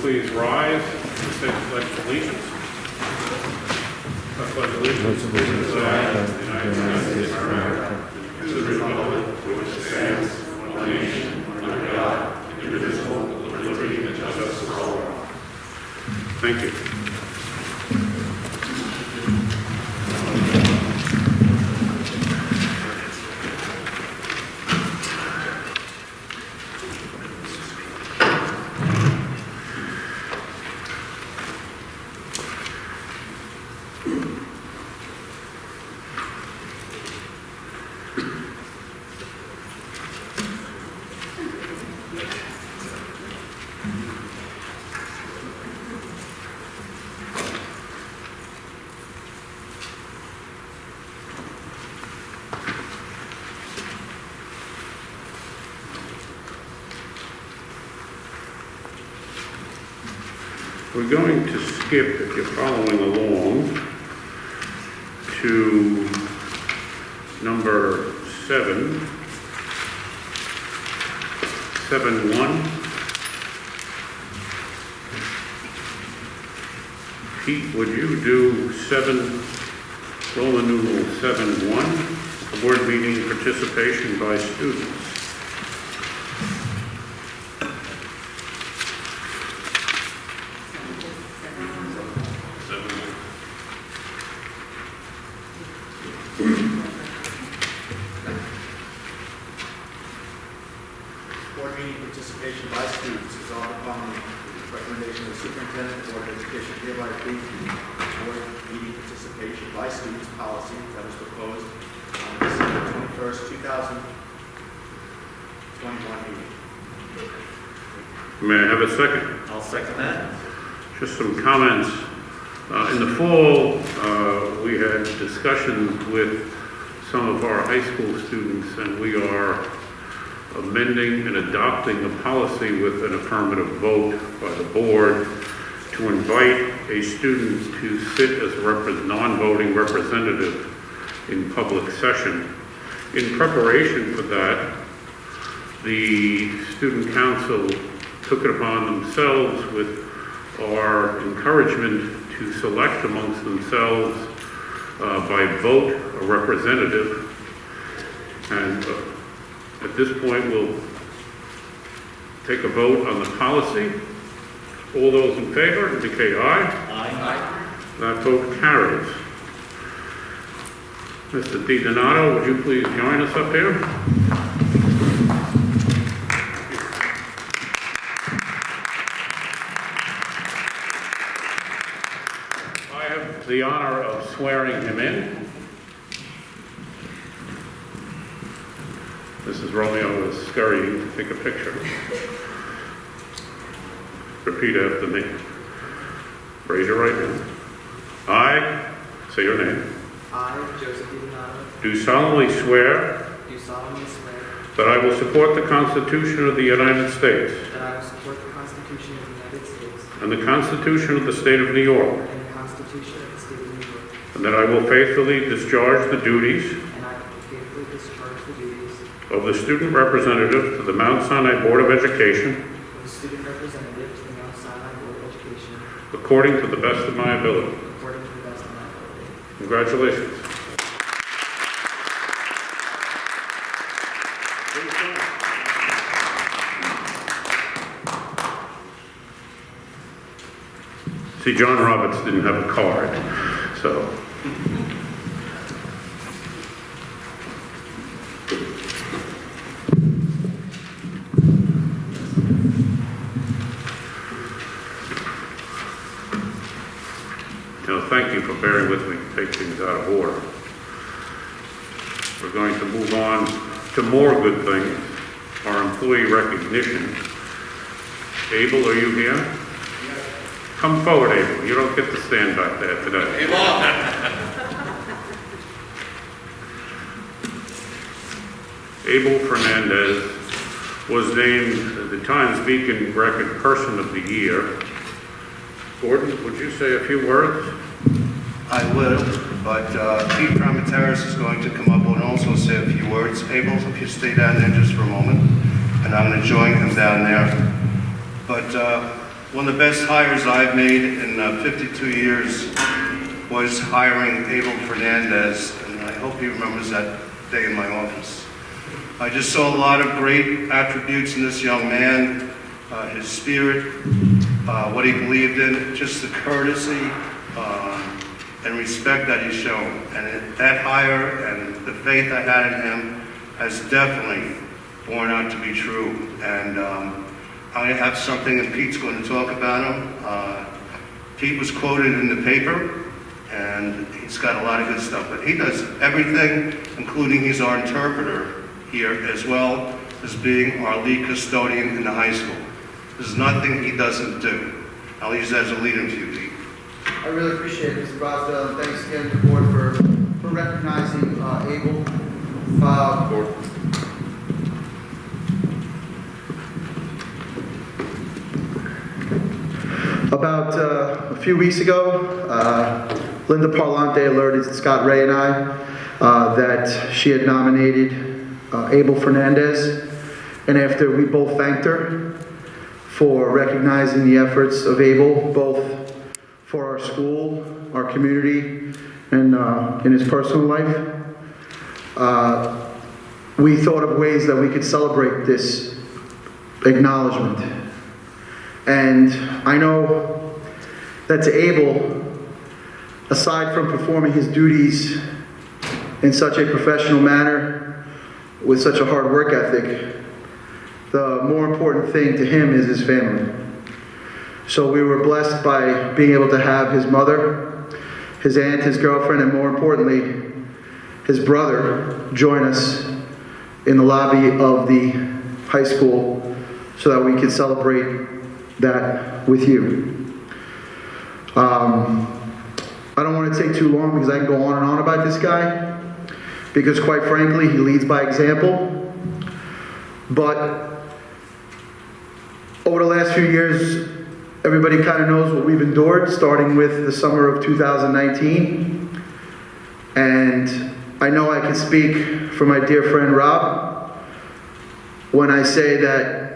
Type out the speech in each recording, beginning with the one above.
please rise and say the pledge of allegiance? I pledge allegiance to the flag of the United States of America, and to the republic for which it stands, one nation, under God, indivisible, with liberty and justice for all. Thank you. We're going to skip, if you're following along, to number 7.1. Pete, would you do Roman numeral 7.1, board meeting participation by students? Board meeting participation by students is all upon the recommendation of the superintendent. The Board of Education hereby approves the board meeting participation by students policy that was proposed on December 21st, 2021 meeting. May I have a second? I'll second that. Just some comments. In the fall, we had discussions with some of our high school students, and we are amending and adopting a policy with an affirmative vote by the board to invite a student to sit as a non-voting representative in public session. In preparation for that, the student council took it upon themselves with our encouragement to select amongst themselves by vote a representative. And at this point, we'll take a vote on the policy. All those in favor indicate aye. Aye. That vote carries. Mr. DiDonato, would you please join us up here? I have the honor of swearing him in. Mrs. Romeo is scurrying to take a picture. Repeat after me. Raise your right hand. I, say your name, I, Joseph DiDonato, do solemnly swear do solemnly swear that I will support the Constitution of the United States that I will support the Constitution of the United States and the Constitution of the State of New York, and the Constitution of the State of New York, and that I will faithfully discharge the duties and I will faithfully discharge the duties of the student representative to the Mount Sinai Board of Education of the student representative to the Mount Sinai Board of Education according to the best of my ability. according to the best of my ability. Congratulations. See, John Roberts didn't have a card, so. Thank you for bearing with me, take things out of order. We're going to move on to more good things, our employee recognition. Abel, are you here? Yes. Come forward, Abel. You don't get to stand back there today. Abel Fernandez was named the Times-Beacon Record Person of the Year. Gordon, would you say a few words? I will, but Pete Tramateris is going to come up and also say a few words. Abel, if you stay down there just for a moment, and I'm going to join him down there. But one of the best hires I've made in 52 years was hiring Abel Fernandez, and I hope he remembers that day in my office. I just saw a lot of great attributes in this young man, his spirit, what he believed in, just the courtesy and respect that he showed. And that hire and the faith I had in him has definitely borne out to be true. And I have something that Pete's going to talk about him. Pete was quoted in the paper, and he's got a lot of good stuff. But he does everything, including he's our interpreter here, as well as being our lead custodian in the high school. There's nothing he doesn't do. I'll use that as a lead-in for you, Pete. I really appreciate it, Mr. Brosdale, and thanks again to the board for recognizing Abel. About a few weeks ago, Linda Parlante alerted Scott Ray and I that she had nominated Abel Fernandez, and after we both thanked her for recognizing the efforts of Abel, both for our school, our community, and in his personal life, we thought of ways that we could celebrate this acknowledgement. And I know that to Abel, aside from performing his duties in such a professional manner, with such a hard work ethic, the more important thing to him is his family. So we were blessed by being able to have his mother, his aunt, his girlfriend, and more importantly, his brother join us in the lobby of the high school so that we could celebrate that with you. I don't want to take too long because I can go on and on about this guy, because quite frankly, he leads by example. But over the last few years, everybody kind of knows what we've endured, starting with the summer of 2019. And I know I can speak for my dear friend Rob when I say that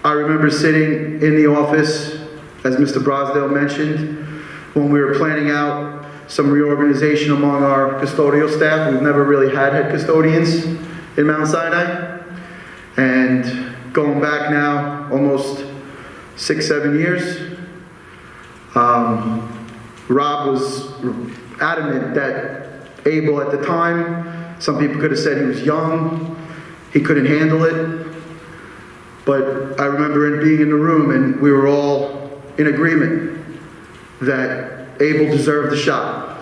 I remember sitting in the office, as Mr. Brosdale mentioned, when we were planning out some reorganization among our custodial staff. We've never really had head custodians in Mount Sinai. And going back now almost 6-7 years, Rob was adamant that Abel at the time, some people could have said he was young, he couldn't handle it. But I remember being in the room and we were all in agreement that Abel deserved the shot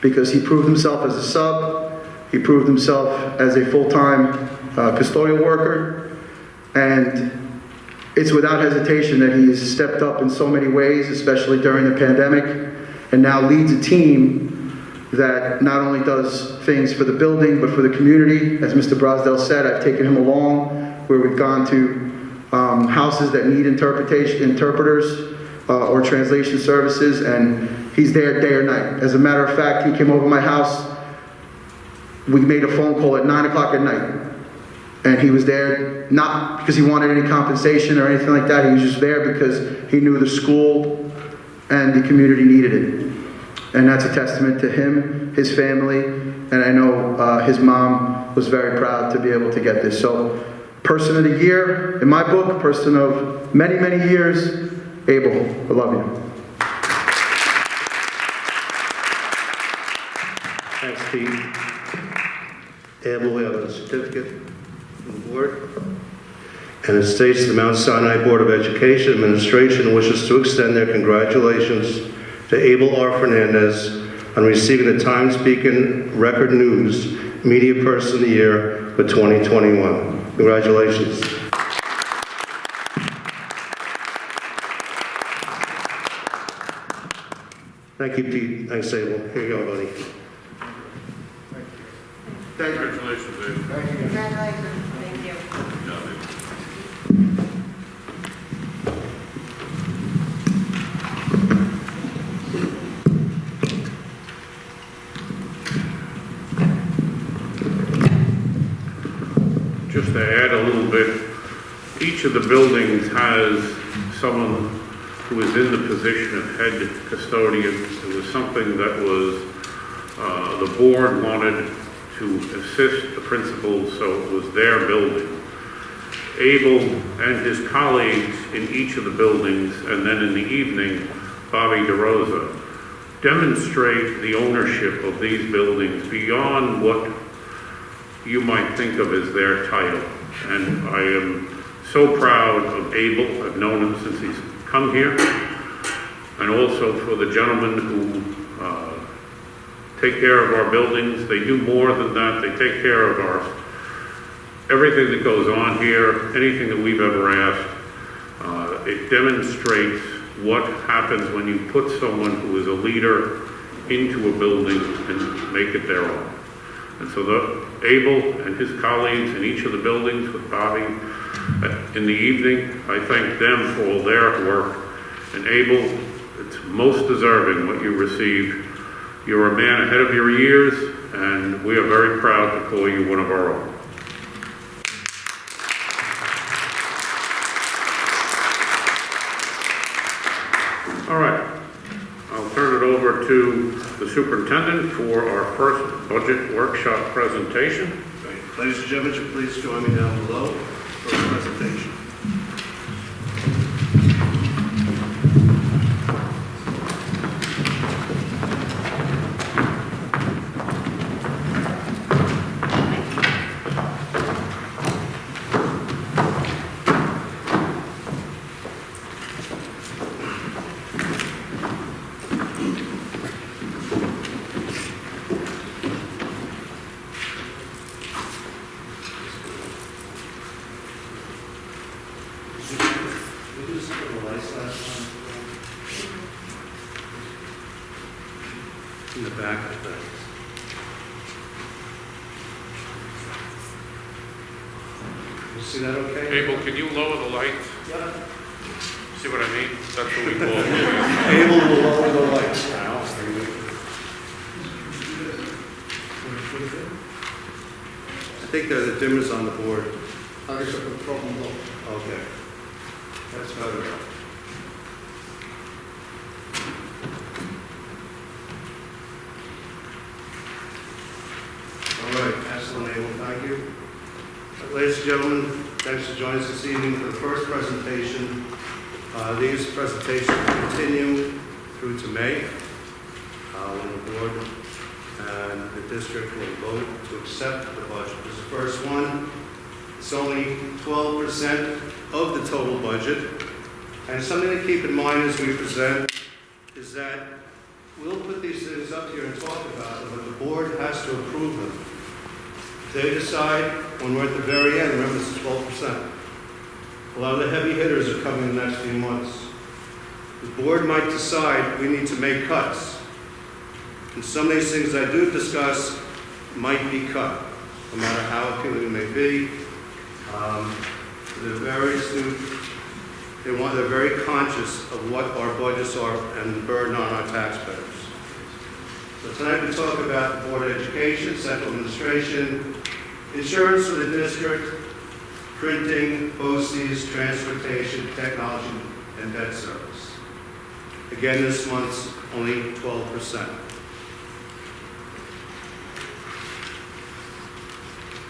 because he proved himself as a sub, he proved himself as a full-time custodial worker, and it's without hesitation that he has stepped up in so many ways, especially during the pandemic, and now leads a team that not only does things for the building, but for the community. As Mr. Brosdale said, I've taken him along where we've gone to houses that need interpreters or translation services, and he's there day or night. As a matter of fact, he came over my house. We made a phone call at 9 o'clock at night, and he was there not because he wanted any compensation or anything like that. He was just there because he knew the school and the community needed it, and that's a testament to him, his family, and I know his mom was very proud to be able to get this. So, person of the year in my book, person of many, many years, Abel. I love you. Thanks, Pete. Abel, we have a certificate from the board. And it states the Mount Sinai Board of Education Administration wishes to extend their congratulations to Abel R. Fernandez on receiving the Times-Beacon Record News Media Person of the Year for 2021. Congratulations. Thank you, Pete. Thanks, Abel. Here you go, buddy. Thank you. Congratulations, Dave. Thank you. Congratulations, thank you. Good job, Dave. Just to add a little bit, each of the buildings has someone who is in the position of head custodian. It was something that was, the board wanted to assist the principals, so it was their building. Abel and his colleagues in each of the buildings, and then in the evening, Bobby DeRosa, demonstrate the ownership of these buildings beyond what you might think of as their title. And I am so proud of Abel. I've known him since he's come here, and also for the gentlemen who take care of our buildings. They do more than that. They take care of everything that goes on here, anything that we've ever asked. It demonstrates what happens when you put someone who is a leader into a building and make it their own. And so Abel and his colleagues in each of the buildings with Bobby, in the evening, I thank them for all their work. And Abel, it's most deserving what you received. You're a man ahead of your years, and we are very proud to call you one of our own. All right, I'll turn it over to the superintendent for our first budget workshop presentation. Ladies and gentlemen, would you please join me down below for the presentation. In the back of things. You see that okay? Abel, can you lower the lights? Yeah. See what I mean? That's what we call it. Able to lower the lights now. I think there are the dimmers on the board. Okay. That's better. All right, excellent, Abel, thank you. Ladies and gentlemen, thanks for joining us this evening for the first presentation. These presentations will continue through to May, when the board and the district will vote to accept the budget. This is the first one. It's only 12% of the total budget. And something to keep in mind as we present is that we'll put these things up here and talk about them, but the board has to approve them. If they decide, when we're at the very end, remember this is 12%. A lot of the heavy hitters are coming in the next few months. The board might decide we need to make cuts. And some of these things I do discuss might be cut, no matter how appealing it may be. They're very astute. They're very conscious of what our budgets are and the burden on our taxpayers. So tonight we talk about the Board of Education, Central Administration, insurance for the district, printing, BOCES, transportation, technology, and debt service. Again, this month's only 12%.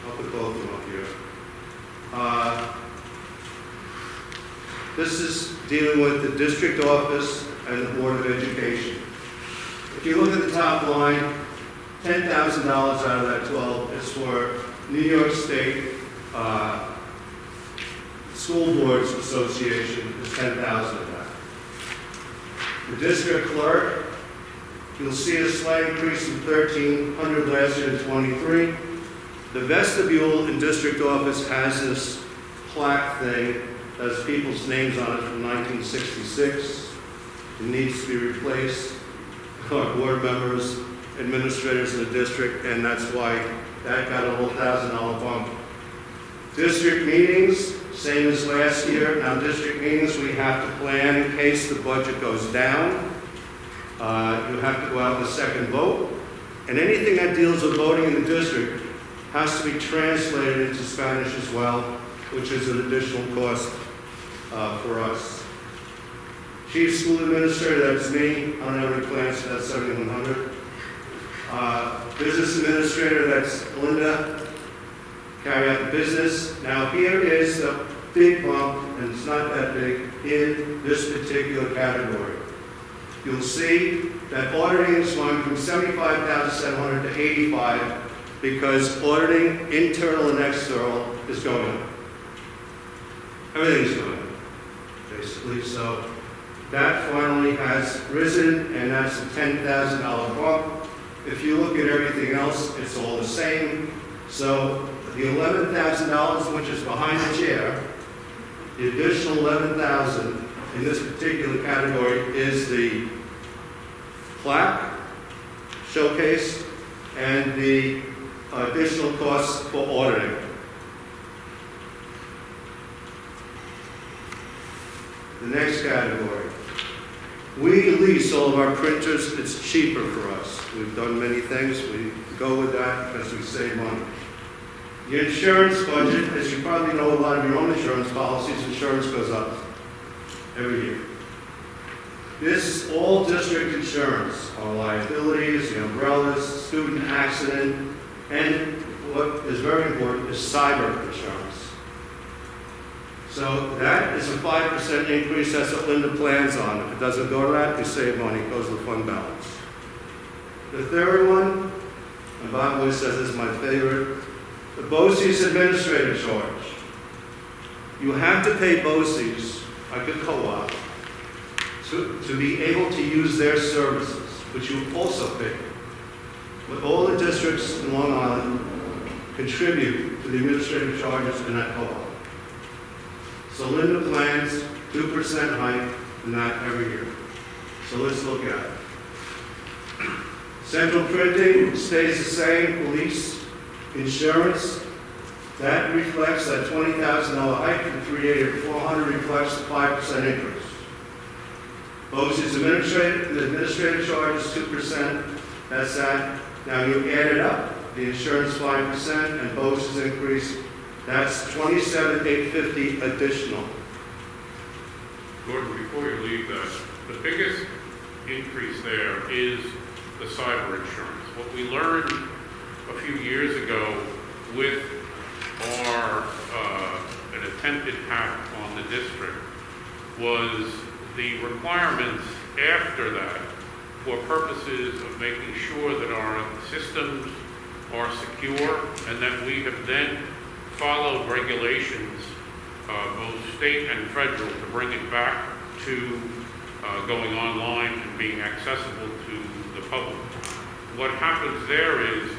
I'll put both of them up here. This is dealing with the district office and the Board of Education. If you look at the top line, $10,000 out of that 12 is for New York State School Boards Association, is $10,000 of that. The district clerk, you'll see a slight increase from $1,300 last year to $23,000. The vestibule in district office has this plaque thing that has people's names on it from 1966. It needs to be replaced. Our board members, administrators in the district, and that's why that got a little $1,000 bump. District meetings, same as last year. Now, district meetings, we have to plan in case the budget goes down. You have to go out with a second vote. And anything that deals with voting in the district has to be translated into Spanish as well, which is an additional cost for us. Chief School Administrator, that's me. I don't have any plans, so that's 7,100. Business Administrator, that's Linda. Carry out the business. Now here is the big bump, and it's not that big, in this particular category. You'll see that auditing is going from 75,700 to 85 because auditing, internal and external, is going up. Everything's going up, basically. So that finally has risen, and that's a $10,000 bump. If you look at everything else, it's all the same. So the $11,000, which is behind the chair, the additional $11,000 in this particular category is the plaque, showcase, and the additional costs for auditing. The next category. We lease all of our printers. It's cheaper for us. We've done many things. We go with that because we save money. The insurance budget, as you probably know, a lot of your own insurance policies, insurance goes up every year. This is all district insurance, our liabilities, the umbrellas, student accident, and what is very important is cyber insurance. So that is a 5% increase. That's what Linda plans on. If it doesn't go to that, you save money. It goes to the fund balance. The third one, and Bob always says this is my favorite, the BOCES administrative charge. You have to pay BOCES, like a co-op, to be able to use their services, which you also pay. But all the districts in Long Island contribute to the administrative charges in that co-op. So Linda plans 2% hike in that every year. So let's look at it. Central printing stays the same, police, insurance. That reflects that $20,000 hike from 380 to 400 reflects the 5% increase. BOCES administrative charge is 2%. That's that. Now you add it up. The insurance 5% and BOCES increase. That's $27,850 additional. Gordon, before you leave that, the biggest increase there is the cyber insurance. What we learned a few years ago with an attempted hack on the district was the requirements after that for purposes of making sure that our systems are secure and that we have then followed regulations, both state and federal, to bring it back to going online and being accessible to the public. What happens there is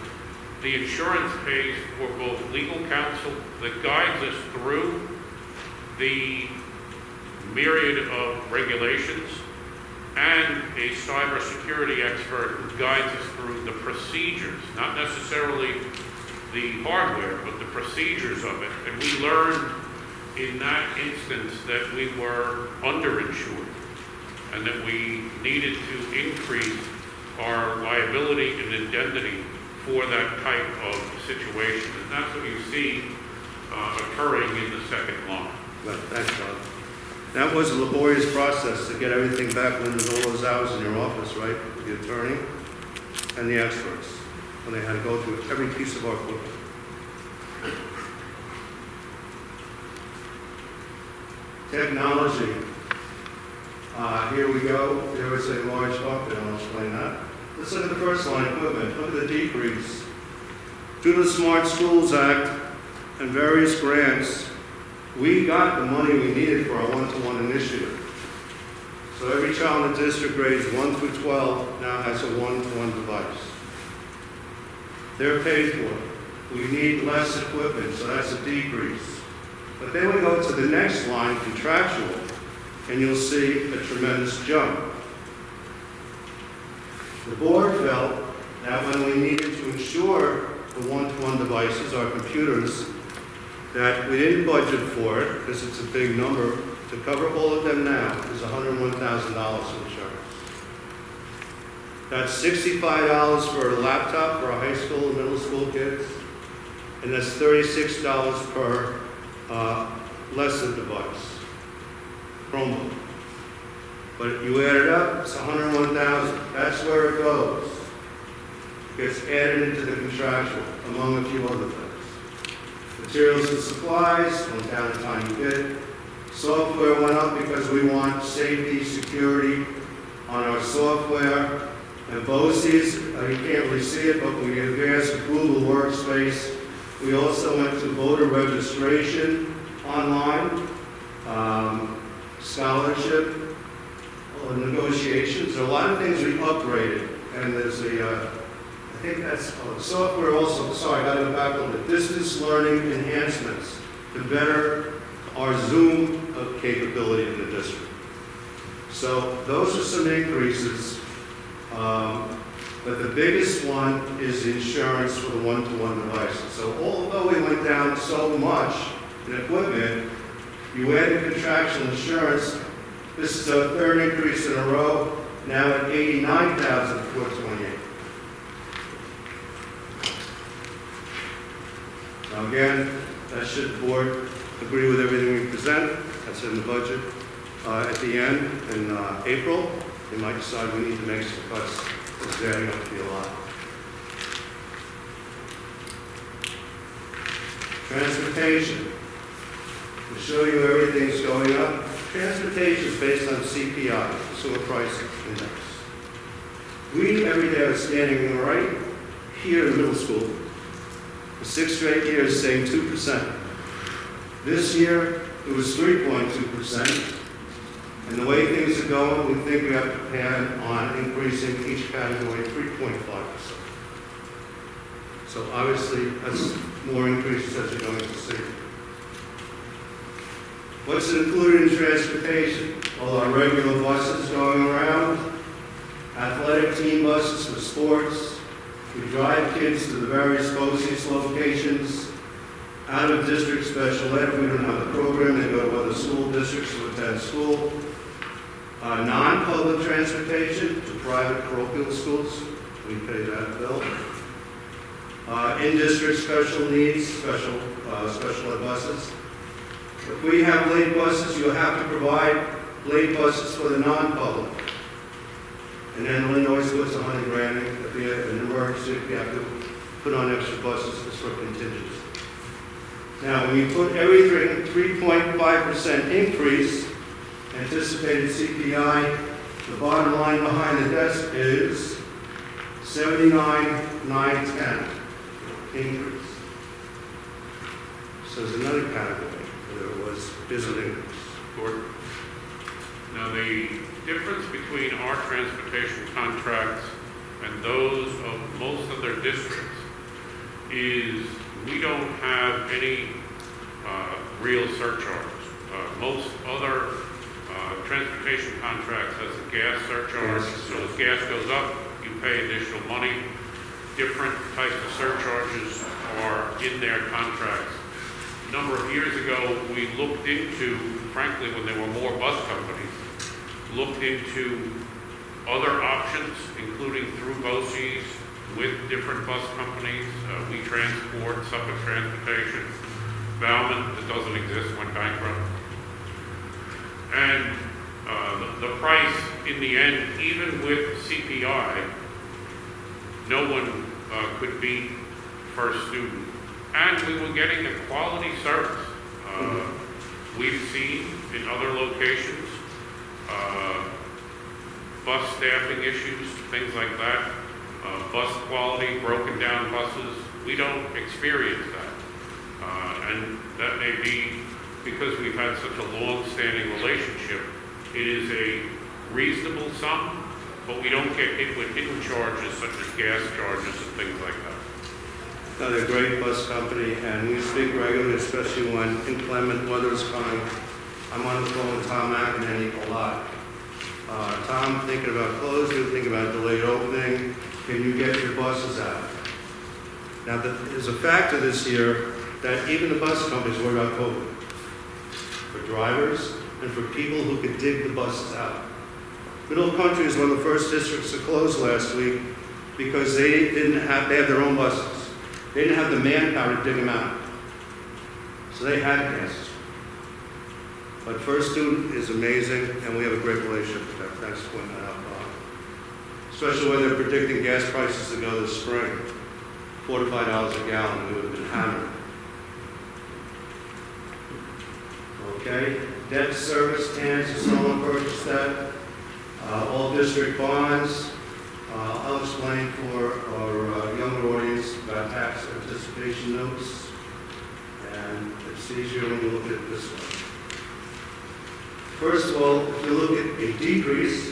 the insurance pays for both legal counsel that guides us through the myriad of regulations and a cybersecurity expert who guides us through the procedures, not necessarily the hardware, but the procedures of it. And we learned in that instance that we were underinsured and that we needed to increase our liability and indemnity for that type of situation. And that's what you see occurring in the second line. Well, thanks, Bob. That was a laborious process to get everything back when there's all those hours in your office, right? With the attorney and the experts, when they had to go through every piece of our equipment. Technology. Here we go. There is a large bump there. I'll explain that. Let's look at the first line, equipment. Look at the decrease. Due to the Smart Schools Act and various grants, we got the money we needed for our one-to-one initiative. So every child in the district grades 1 through 12 now has a one-to-one device. They're paid for. We need less equipment, so that's a decrease. But then we go to the next line, contractual, and you'll see a tremendous jump. The board felt that when we needed to insure the one-to-one devices, our computers, that we didn't budget for it, because it's a big number. To cover all of them now is $101,000 insurance. That's $65 for a laptop for our high school and middle school kids, and that's $36 per lesson device, Chromebook. But you add it up, it's 101,000. That's where it goes. Gets added into the contractual, among a few other things. Materials and supplies went down a tiny bit. Software went up because we want safety, security on our software. And BOCEs, you can't really see it, but we advanced Google Workspace. We also went to voter registration online, scholarship, negotiations. There are a lot of things we upgraded. And there's I think that's software also. Sorry, I got to go back a little bit. Distance learning enhancements to better our Zoom capability in the district. So those are some increases. But the biggest one is insurance for the one-to-one devices. So although we went down so much in equipment, you add the contractual insurance. This is a third increase in a row, now at $89,428. Now again, that should the board agree with everything we present. That's in the budget. At the end, in April, they might decide we need to make some cuts. It's adding up to be a lot. Transportation. To show you everything's going up. Transportation is based on CPI, Consumer Price Index. We, every day, are standing right here in middle school, for 6 straight years, saying 2%. This year, it was 3.2%. And the way things are going, we think we have to plan on increasing each category 3.5%. So obviously, that's more increases as you're going to see. What's included in transportation? All our regular buses going around, athletic team buses for sports. We drive kids to the various BOCES locations. Out of district special ed, we don't have a program. They go to other school districts to attend school. Non-public transportation to private parochial schools. We pay that bill. In-district special needs, special ed buses. If we have late buses, you'll have to provide late buses for the non-public. And then Illinois puts $100 grand if we have an emergency, we have to put on extra buses for contingency. Now, when you put everything 3.5% increase, anticipated CPI, the bottom line behind the desk is 79,910 increase. So there's another category where there is an increase. Gordon? Now, the difference between our transportation contracts and those of most other districts is we don't have any real surcharges. Most other transportation contracts has a gas surcharge, so if gas goes up, you pay additional money. Different types of surcharges are in their contracts. A number of years ago, we looked into, frankly, when there were more bus companies, looked into other options, including through BOCES with different bus companies. We transport, Suffolk Transportation, Valmont, that doesn't exist, went bankrupt. And the price, in the end, even with CPI, no one could beat first student. And we were getting a quality service. We've seen in other locations, bus staffing issues, things like that, bus quality, broken down buses. We don't experience that. And that may be because we've had such a long-standing relationship. It is a reasonable sum, but we don't get hit with hidden charges such as gas charges and things like that. No, they're a great bus company, and we speak regularly, especially when inclement weather is coming. I'm on the phone with Tom McEnany a lot. Tom, thinking about closing, thinking about delayed opening. Can you get your buses out? Now, there's a factor this year that even the bus companies worry about COVID. For drivers and for people who could dig the buses out. Middle Country is one of the first districts to close last week because they had their own buses. They didn't have the manpower to dig them out. So they had to cancel. But First Student is amazing, and we have a great relationship with them. Thanks for pointing that out, Bob. Especially when they're predicting gas prices to go this spring, $4 to $5 a gallon, we would have been hammered. Okay, debt service, TANs, if someone purchased that, all district bonds. I'll explain for our younger audience about tax anticipation notes, and it's easier when you look at it this way. First of all, if you look at a decrease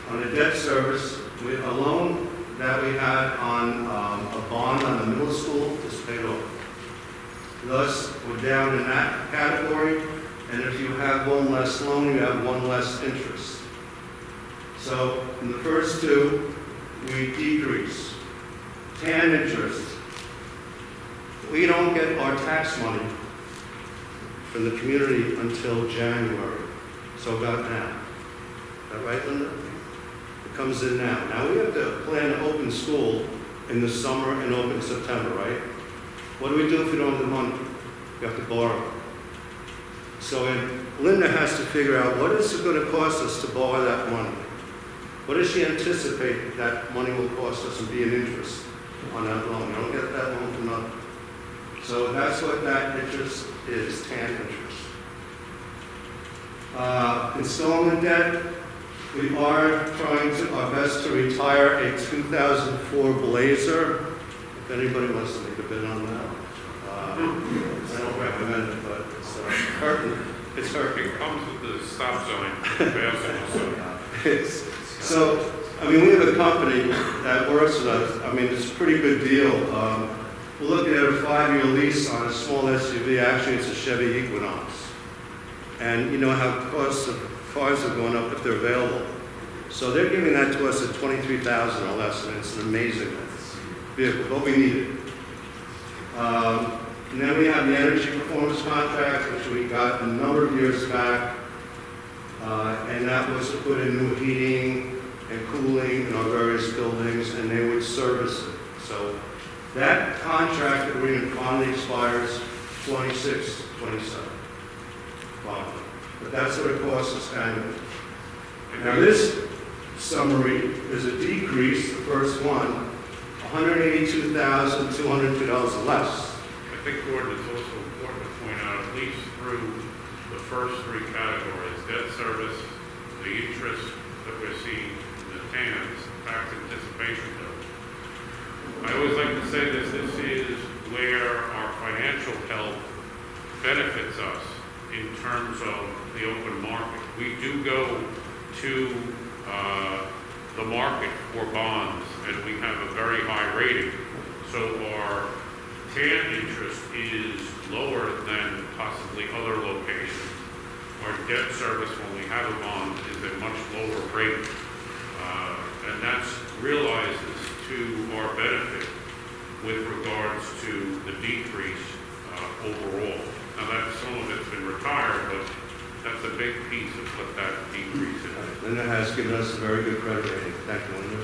on a debt service, a loan that we had on a bond on the middle school is paid off. Thus, we're down in that category, and if you have one less loan, you have one less interest. So, in the first two, we decrease. TAN interest. We don't get our tax money from the community until January. So about now. Is that right, Linda? It comes in now. Now we have to plan to open school in the summer and open in September, right? What do we do if we don't have the money? We have to borrow. So Linda has to figure out what is it going to cost us to borrow that money. What does she anticipate that money will cost us and be an interest on that loan? You don't get that loan for nothing. So that's what that interest is, TAN interest. Installment debt, we are trying our best to retire a 2004 Blazer. If anybody wants to make a bid on that. I don't recommend it, but it's hurting. It's hurting. It comes with the stop sign. So, I mean, we have a company that works with us. I mean, it's a pretty good deal. We're looking at a 5-year lease on a small SUV. Actually, it's a Chevy Equinox. And you know how costs of cars are going up if they're available. So they're giving that to us at $23,000 or less, and it's an amazing vehicle, but we need it. And then we have the energy performance contract, which we got a number of years back. And that was to put in new heating and cooling in our various buildings, and they would service it. So that contract agreement finally expires 26, 27. Finally. But that's what it costs us annually. Now this summary is a decrease, the first one, $182,202 less. I think, Gordon, it's also important to point out, at least through the first three categories, debt service, the interest that we're seeing in the TANs, tax anticipation note. I always like to say this is where our financial health benefits us in terms of the open market. We do go to the market for bonds, and we have a very high rating. So our TAN interest is lower than possibly other locations. Our debt service, when we have a bond, is a much lower rate. And that's realized to our benefit with regards to the decrease overall. Now that some of it's been retired, but that's a big piece of what that decrease is. Linda has given us a very good credit rating. Thank you, Linda.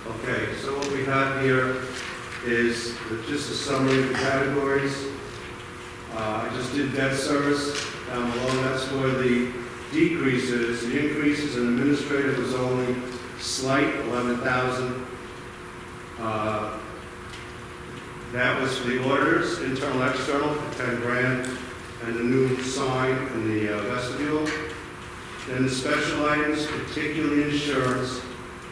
Okay, so what we have here is just a summary of the categories. I just did debt service down below. That's where the decrease is. The increases in administrative was only slight, 11,000. That was for the auditors, internal, external, for 10 grand, and the new sign in the vestibule. Then the special items, particularly insurance,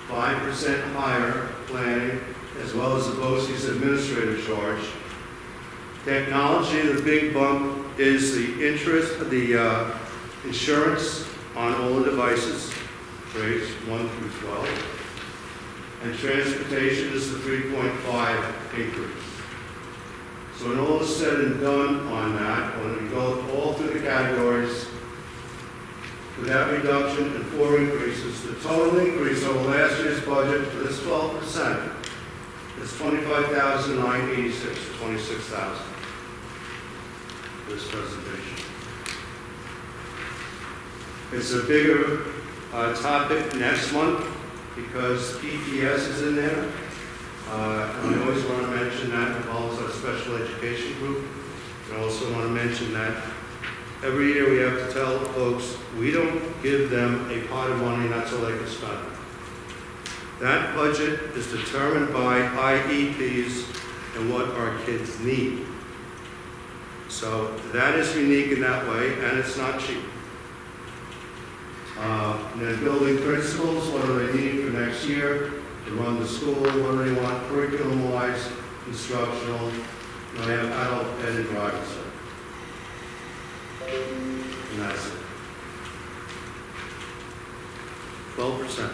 5% higher planning, as well as the BOCE's administrative charge. Technology, the big bump is the interest, the insurance on all the devices, grades 1 through 12. And transportation is the 3.5 increase. So when all is said and done on that, when we go all through the categories, with that reduction and 4 increases, the total increase over last year's budget for this 12% is $25,986 to $26,000 for this presentation. It's a bigger topic next month because PPS is in there. And I always want to mention that involves our special education group. And I also want to mention that every year we have to tell folks, we don't give them a pot of money and that's all they can spend. That budget is determined by IEPs and what our kids need. So that is unique in that way, and it's not cheap. And then building principals, what do they need for next year to run the school? What do they want curriculum-wise, instructional? And they have adult ed and driving center. And that's it. 12%.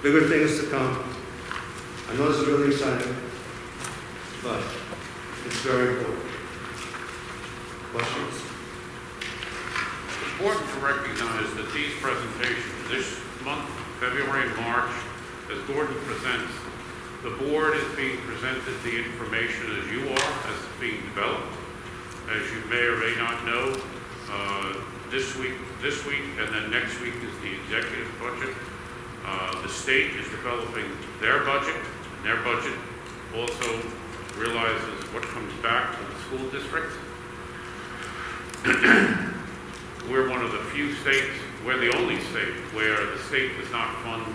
Bigger things to come. I know this is really exciting, but it's very important. Questions? It's important to recognize that these presentations this month, February and March, as Gordon presents, the board is being presented the information as you are, as it's being developed. As you may or may not know, this week, and then next week is the executive budget. The state is developing their budget, and their budget also realizes what comes back to the school district. We're one of the few states, we're the only state where the state does not fund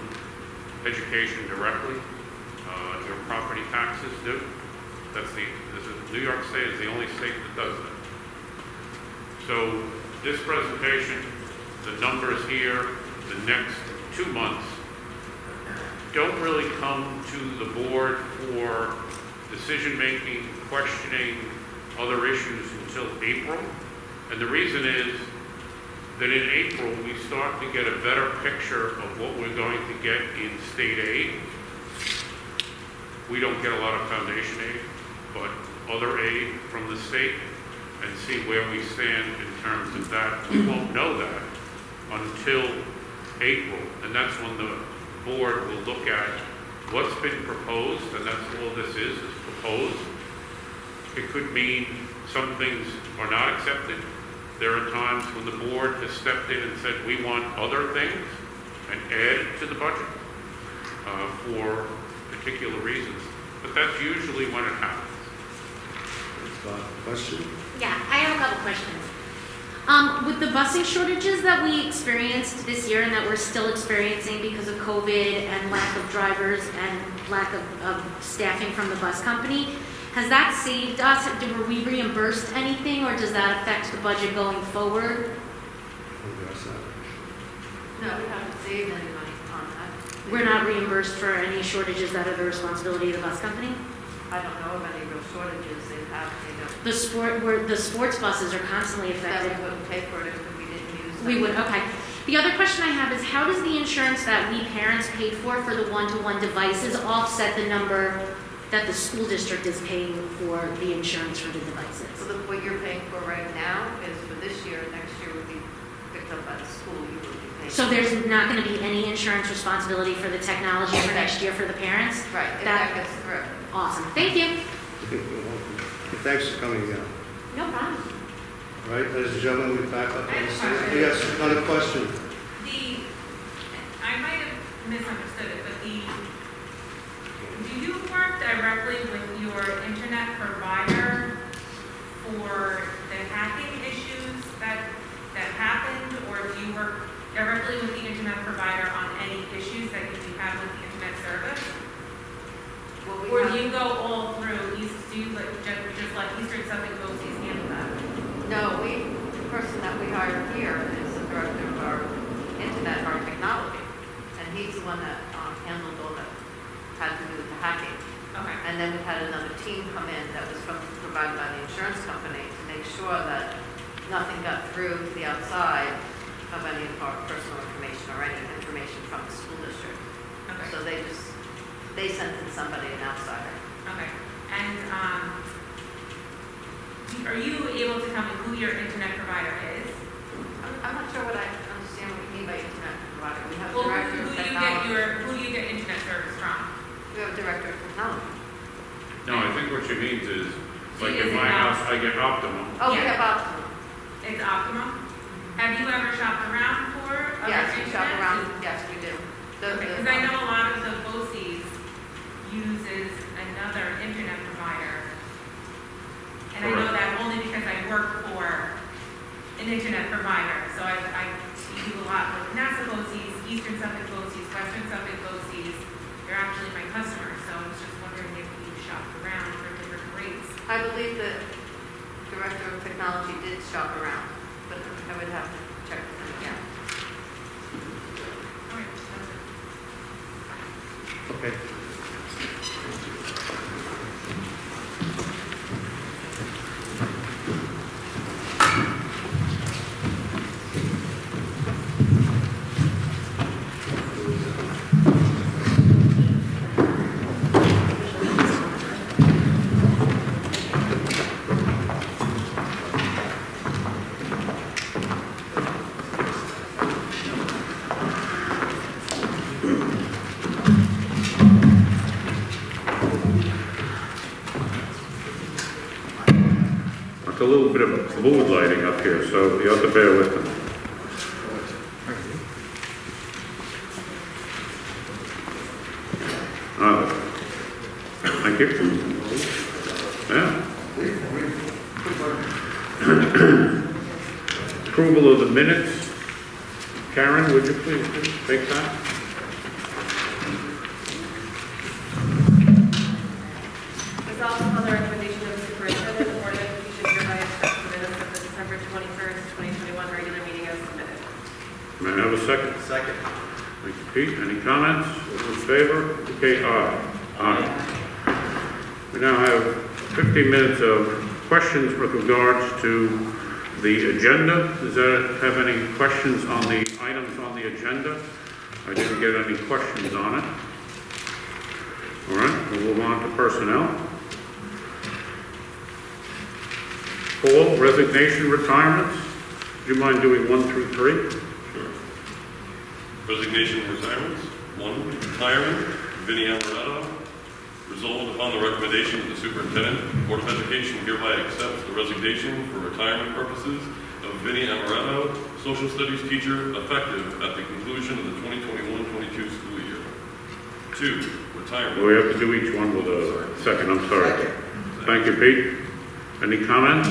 education directly. Your property taxes do. New York State is the only state that does that. So this presentation, the numbers here, the next 2 months, don't really come to the board for decision-making, questioning other issues until April. And the reason is that in April, we start to get a better picture of what we're going to get in state aid. We don't get a lot of foundation aid, but other aid from the state, and see where we stand in terms of that. We won't know that until April, and that's when the board will look at what's been proposed, and that's all this is proposed. It could mean some things are not accepted. There are times when the board has stepped in and said, we want other things, and added to the budget for particular reasons. But that's usually when it happens. Question? Yeah, I have a couple questions. With the busing shortages that we experienced this year and that we're still experiencing because of COVID and lack of drivers and lack of staffing from the bus company, has that saved us? Were we reimbursed anything, or does that affect the budget going forward? No, we haven't saved any money on that. We're not reimbursed for any shortages that are the responsibility of the bus company? I don't know of any real shortages they have, The sports buses are constantly that affected. we wouldn't pay for it if we didn't use them. We would, okay. The other question I have is, how does the insurance that we parents paid for the one-to-one devices offset the number that the school district is paying for the insurance for the devices? So what you're paying for right now is for this year, next year would be picked up by the school, you would be paying. So there's not going to be any insurance responsibility for the technology for next year for the parents? Right, if that gets through. Awesome, thank you. Thanks for coming again. No problem. All right, ladies and gentlemen, we're back up on the stage. question. Yes, another question. I might have misunderstood it, but do you work directly with your internet provider for the hacking issues that happened, or do you work directly with the internet provider on any issues that you have with the internet service? Or do you go all through, do you just let Eastern Suffolk BOCES handle that? No, the person that we hired here is the director of our internet, our technology, and he's the one that handled all that had to do with the hacking. Okay. And then we had another team come in that was provided by the insurance company to make sure that nothing got through to the outside of any of our personal information or any information from the school district. Okay. So they sent in somebody, an outsider. Okay. And are you able to tell me who your internet provider is? I'm not sure what I understand what you mean by internet provider. We have a Well, director of technology. who do you get internet service from? We have a director of technology. No, I think what she means is, like Is in it my house, Optimum? I get Optimum. Oh, we Yeah. have Optimum. It's Optimum. Have you ever shopped around for other Yes, we shop internet? around. Yes, we do. Because I know a lot of the BOCES an internet provider. So I do a lot with NASA BOCES, Eastern Suffolk BOCES, Western Suffolk BOCES. They're actually my customers, so I was just wondering if you shopped around for different rates. I believe the Director of Technology did shop around, but I would have to check with him again. All right, that's it. Okay. It's a little bit of mood lighting up here, so you have to bear with me. Thank you. Yeah. Approval of the minutes. Karen, would you please take that? Resolved upon the recommendation of the superintendent, the Board of Education hereby accepts the minutes of the December 21st, 2021 regular meeting as submitted. May I have a second? Second. Thank you, Pete. Any comments? All in favor? Indicate aye. Aye. We now have 15 minutes of questions with regards to the agenda. Does that have any questions on the items on the agenda? I didn't get any questions on it. All right, we'll move on to personnel. Paul, resignation, retirements. Do you mind doing 1 through 3? Resignation and retirements. 1, retiring, Vinnie Amaretto. Resolved upon the recommendation of the superintendent, the Board of Education hereby accepts the resignation for retirement purposes of Vinnie Amaretto, social studies teacher, effective at the conclusion of the 2021-22 school year. 2, retirement. We have to do each one with a second, I'm sorry. Thank you, Pete. Any comments?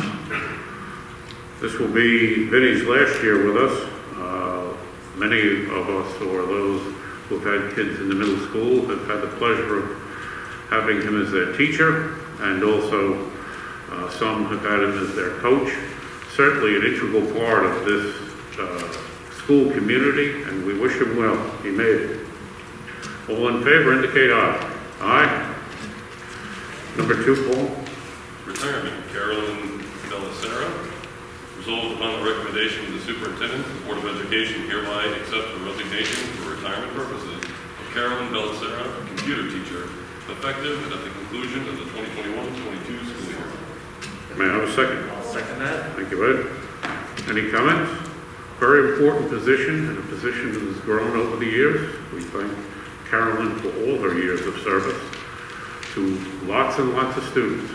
This will be Vinnie's last year with us. Many of us, or those who've had kids in the middle school, have had the pleasure of having him as their teacher, and also some have had him as their coach. Certainly an integral part of this school community, and we wish him well. He made it. All in favor indicate aye. Aye. Number 2, Paul. Retirement, Carolyn Bellicera. Resolved upon the recommendation of the superintendent, the Board of Education hereby accepts the resignation for retirement purposes of Carolyn Bellicera, computer teacher, effective at the conclusion of the 2021-22 school year. May I have a second? I'll second that. Thank you, Ed. Any comments? Very important position, and a position that has grown over the years. We thank Carolyn for all her years of service to lots and lots of students.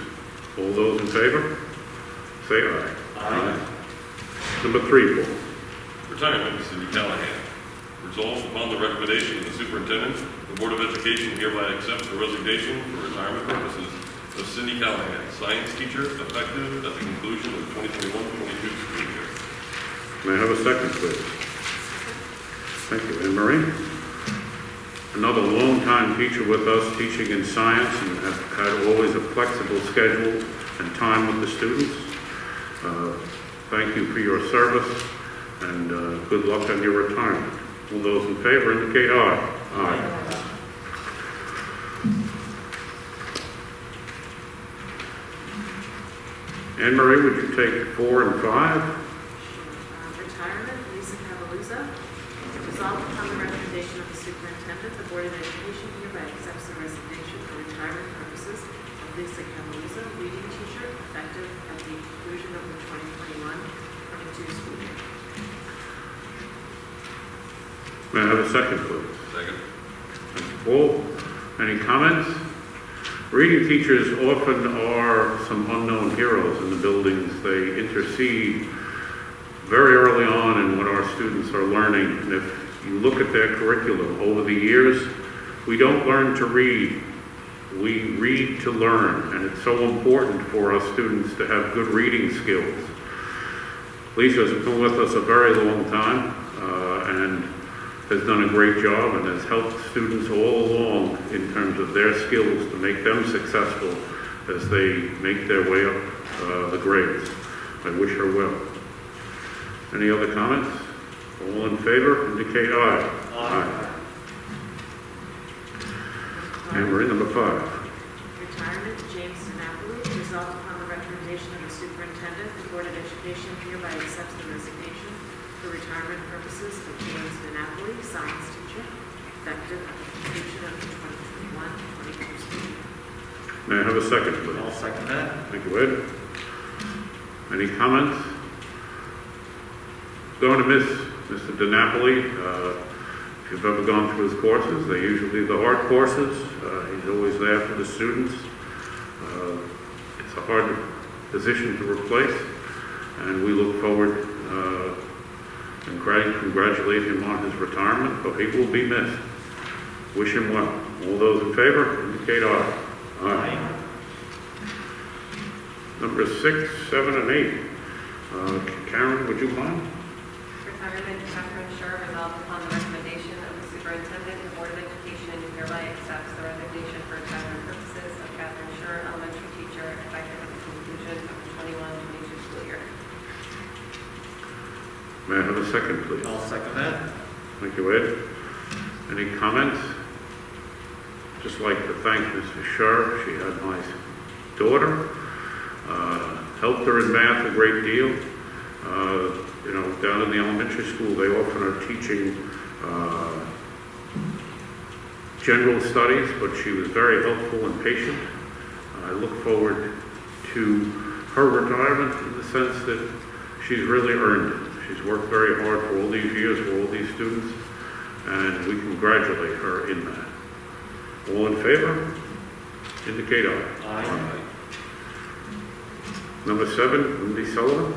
All those in favor, say aye. Aye. Number 3, Paul. Retirement, Cindy Callahan. Resolved upon the recommendation of the superintendent, the Board of Education hereby accepts the resignation for retirement purposes of Cindy Callahan, science teacher, effective at the conclusion of the 2021-22 school year. May I have a second, please? Thank you. Anne Marie? Another long-time teacher with us, teaching in science, and have had always a flexible schedule and time with the students. Thank you for your service, and good luck on your retirement. All those in favor indicate aye. Aye. Anne Marie, would you take 4 and 5? Retirement, Lisa Cavaluza. Resolved upon the recommendation of the superintendent, the Board of Education hereby accepts the resignation for retirement purposes of Lisa Cavaluza, reading teacher, effective at the conclusion of the 2021-22 school year. May I have a second, please? Second. Thank you, Paul. Any comments? Reading teachers often are some unknown heroes in the buildings. They intercede very early on in what our students are learning. And if you look at their curriculum over the years, we don't learn to read. We read to learn, and it's so important for our students to have good reading skills. Lisa's been with us a very long time and has done a great job and has helped students all along in terms of their skills to make them successful as they make their way up the grades. I wish her well. Any other comments? All in favor, indicate aye. Aye. And we're in number 5. Retirement, James Napoli. Resolved upon the recommendation of the superintendent, the Board of Education hereby accepts the resignation for retirement purposes of James Napoli, science teacher, effective at the completion of the 2021-22 school year. May I have a second, please? I'll second that. Thank you, Ed. Any comments? Going to miss Mr. DiNapoli. If you've ever gone through his courses, they're usually the hard courses. He's always there for the students. It's a hard position to replace, and we look forward and congratulate him on his retirement, but he will be missed. Wish him well. All those in favor, indicate aye. Aye. Number 6, 7, and 8. Karen, would you mind? Retirement, Catherine Scher, resolved upon the recommendation of the superintendent, the Board of Education hereby accepts the resignation for retirement purposes of Catherine Scher, elementary teacher, effective at the conclusion of the 21-22 school year. May I have a second, please? I'll second that. Thank you, Ed. Any comments? Just like to thank Mrs. Scher. She had my daughter, helped her in math a great deal. You know, down in the elementary school, they often are teaching general studies, but she was very helpful and patient. I look forward to her retirement in the sense that she's really earned it. She's worked very hard for all these years for all these students, and we congratulate her in that. All in favor? Indicate aye. Aye. Number 7, Lindy Sullivan.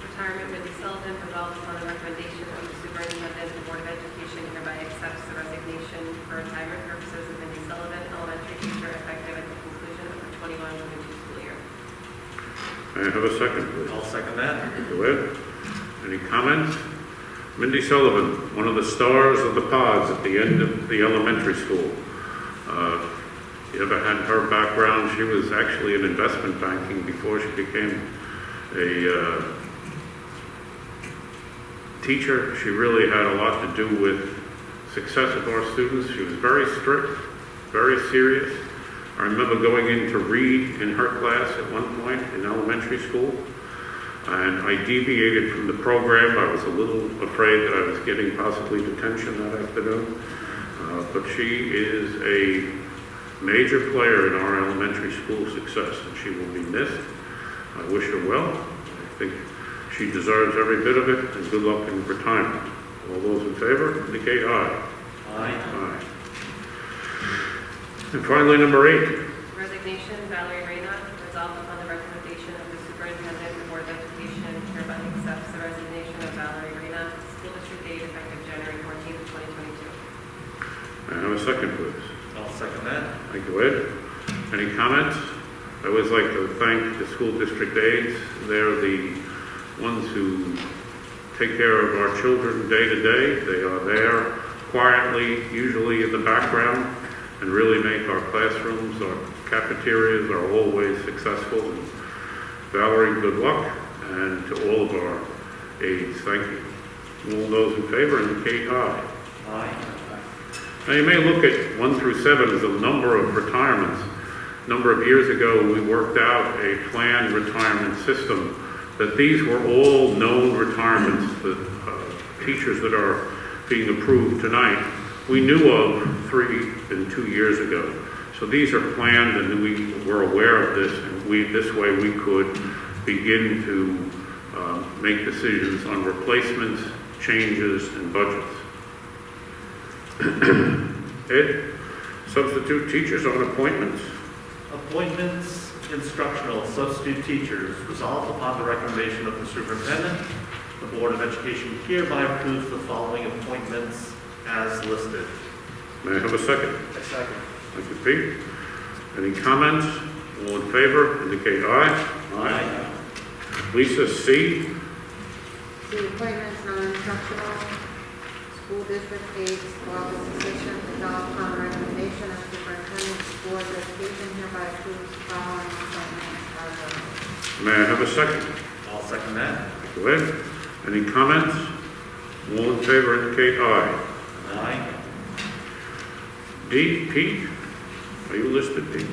Retirement, Wendy Sullivan, resolved upon the recommendation of the superintendent, the Board of Education hereby accepts the resignation for retirement purposes of Wendy Sullivan, elementary teacher, effective at the conclusion of the 21-22 school year. May I have a second, please? I'll second that. Thank you, Ed. Any comments? Mindy Sullivan, one of the stars of the pods at the end of the elementary school. If you ever had her background, she was actually in investment banking before she became a teacher. She really had a lot to do with success of our students. She was very strict, very serious. I remember going in to read in her class at one point in elementary school, and I deviated from the program. I was a little afraid that I was getting possibly detention that afternoon, but she is a major player in our elementary school success, and she will be missed. I wish her well. I think she deserves every bit of it, and good luck in retirement. All those in favor, indicate aye. Aye. Aye. And finally, number 8. Resignation, Valerie Reyna, resolved upon the recommendation of the superintendent, the Board of Education hereby accepts the resignation of Valerie Reyna, school district aide, effective January 14th, 2022. May I have a second, please? I'll second that. Thank you, Ed. Any comments? I always like to thank the school district aides. They're the ones who take care of our children day to day. They are there quietly, usually in the background, and really make our classrooms, our cafeterias are always successful. And Valerie, good luck, and to all of our aides, thank you. All those in favor indicate aye. Aye. Now you may look at 1 through 7 as a number of retirements. A number of years ago, we worked out a planned retirement system that these were all known retirements, the teachers that are being approved tonight. We knew of 3 and 2 years ago. So these are planned, and we were aware of this, and this way we could begin to make decisions on replacements, changes, and budgets. Ed, substitute teachers on appointments. Appointments, instructional substitute teachers. Resolved upon the recommendation of the superintendent, the Board of Education hereby approves the following appointments as listed. May I have a second? A second. Thank you, Pete. Any comments? All in favor indicate aye. Aye. Lisa C., C, appointments, non-instructional, school district aides, office assistant, resolved upon the recommendation of superintendent, the Board of Education hereby approves the following appointments as of. May I have a second? I'll second that. Thank you, Ed. Any comments? All in favor indicate aye. Aye. D, Pete? Are you listed, Pete?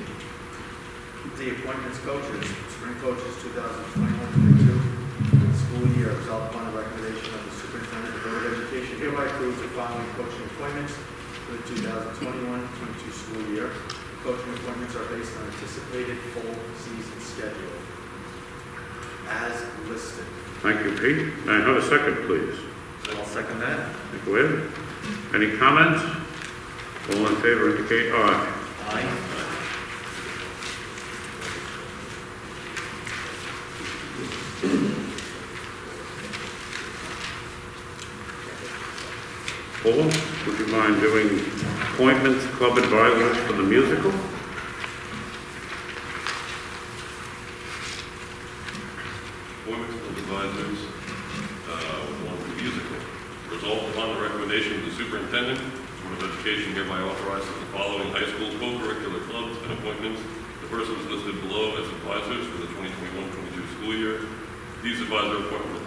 The appointments coaches, spring coaches 2021-22, school year, resolved upon the recommendation of the superintendent, the Board of Education hereby approves the following coaching appointments for the 2021-22 school year. The coaching appointments are based on anticipated full season schedule as listed. Thank you, Pete. May I have a second, please? I'll second that. Thank you, Ed. Any comments? All in favor indicate aye. Aye. Paul, would you mind doing appointments, club advisors for the musical? Appointments of advisors, one for musical. Resolved upon the recommendation of the superintendent, the Board of Education hereby authorizes the following high school co-curricular clubs and appointments. The persons listed below as advisors for the 2021-22 school year. These advisor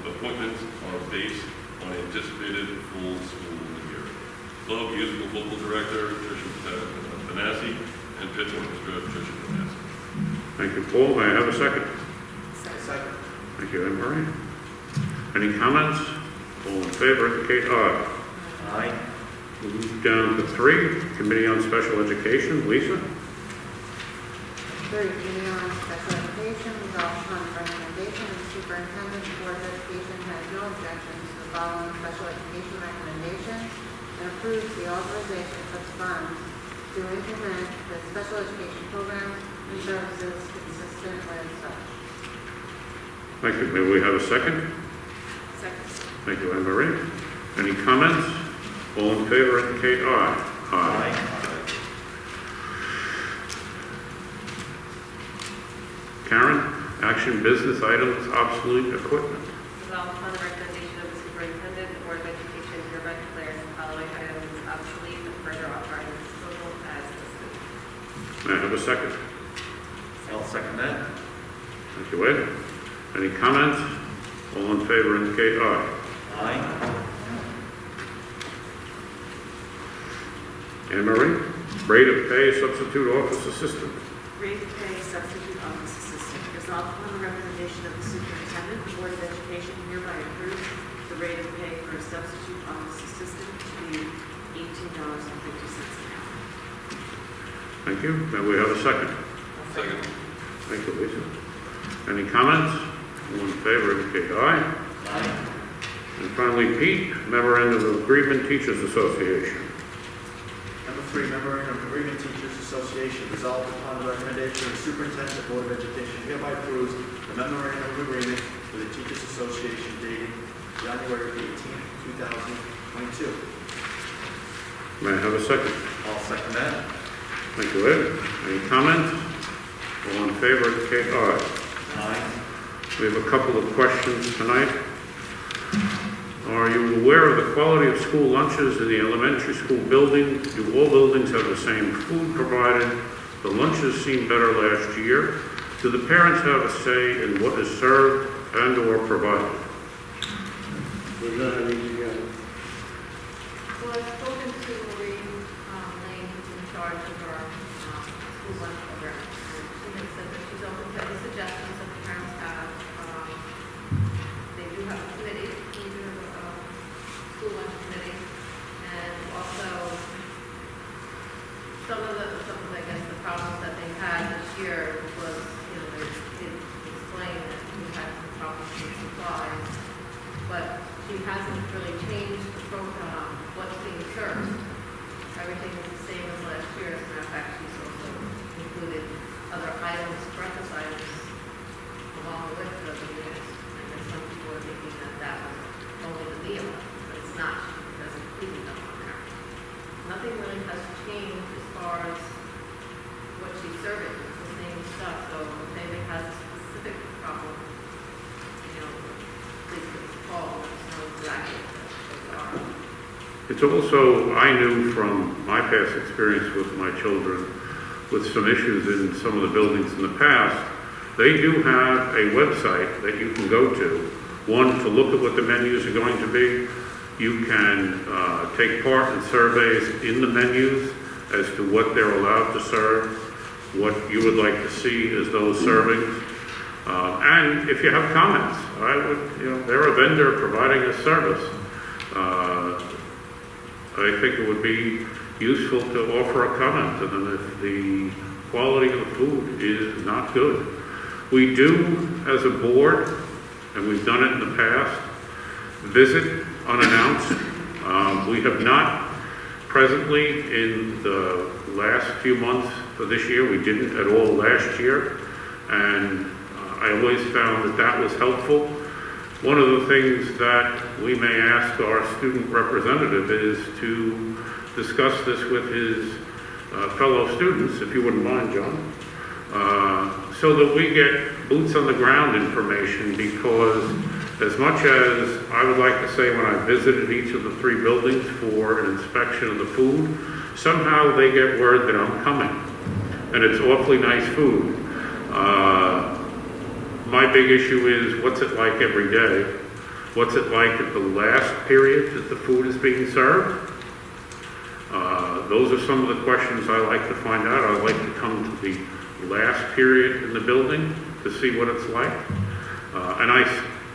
appointments are based on anticipated full school year. Club musical vocal director, Tricia Benassi, and pit orchestra, Tricia Benassi. Thank you, Paul. May I have a second? Second. Thank you, Anne Marie. Any comments? All in favor indicate aye. Aye. We'll move down to 3, Committee on Special Education. Lisa? 3, Committee on Special Education, resolved upon the recommendation of the superintendent, the Board of Education has no objections to the following special education recommendations and approves the authorization of such funds to implement the special education programs and services consistent with such. Thank you. May we have a second? Second. Thank you, Anne Marie. Any comments? All in favor indicate aye. Aye. Karen, action business items, obsolete equipment. Resolved upon the recommendation of the superintendent, the Board of Education hereby declares the following items obsolete and further authorizes disposal as listed. May I have a second? I'll second that. Thank you, Ed. Any comments? All in favor indicate aye. Aye. Anne Marie, rate of pay substitute office assistant. Rate of pay substitute office assistant. Resolved upon the recommendation of the superintendent, the Board of Education hereby approves the rate of pay for a substitute office assistant to be $18.50 an hour. Thank you. May we have a second? Second. Thank you, Lisa. Any comments? All in favor indicate aye. Aye. And finally, Pete, memorandum of agreement, Teachers Association. Number 3, Memorandum of Agreement Teachers Association, resolved upon the recommendation of the superintendent, the Board of Education hereby approves the memorandum of agreement with the Teachers Association dated January 18, 2022. May I have a second? I'll second that. Thank you, Ed. Any comments? All in favor indicate aye. Aye. We have a couple of questions tonight. Are you aware of the quality of school lunches in the elementary school building? Do all buildings have the same food provided? The lunches seemed better last year. Do the parents have a say in what is served and or provided? Well, I've spoken to Marie Lane, who's in charge of our school lunch program, and she has said that she's open to any suggestions that the parents have. They do have a committee, we do have a school lunch committee, and also some of I guess, the problems that they had this year was, they did explain that we had some problems with supplies, but she hasn't really changed the program, what's being served. Everything is the same as last year. As a matter of fact, she's also included other items, breakfast items, along with the meals. I guess some people are thinking that that was only the meal, but it's not. She doesn't include them on there. Nothing really has changed as far as what she's serving. It's the same stuff. So if anybody has a specific problem, please give us a call. It's also, I knew from my past experience with my children, with some issues in some of the buildings in the past, they do have a website that you can go to. One, to look at what the menus are going to be. You can take part in surveys in the menus as to what they're allowed to serve, what you would like to see as those servings. And if you have comments, I would, they're a vendor providing a service. I think it would be useful to offer a comment to them if the quality of the food is not good. We do, as a board, and we've done it in the past, visit unannounced. We have not presently in the last few months of this year. We didn't at all last year, and I always found that that was helpful. One of the things that we may ask our student representative is to discuss this with his fellow students, if you wouldn't mind, John, so that we get boots on the ground information, because as much as I would like to say when I visited each of the 3 buildings for an inspection of the food, somehow they get word that I'm coming, and it's awfully nice food. My big issue is, what's it like every day? What's it like at the last period that the food is being served? Those are some of the questions I like to find out. I like to come to the last period in the building to see what it's like. And I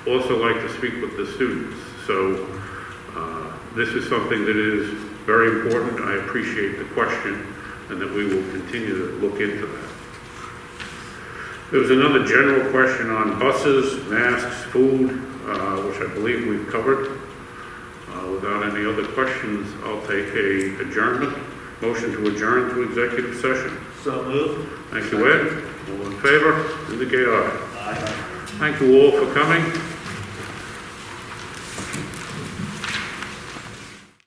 also like to speak with the students. So this is something that is very important. I appreciate the question, and that we will continue to look into that. There was another general question on buses, masks, food, which I believe we've covered. Without any other questions, I'll take a adjournment. Motion to adjourn to executive session. So moved. Thank you, Ed. All in favor, indicate aye. Thank you all for coming.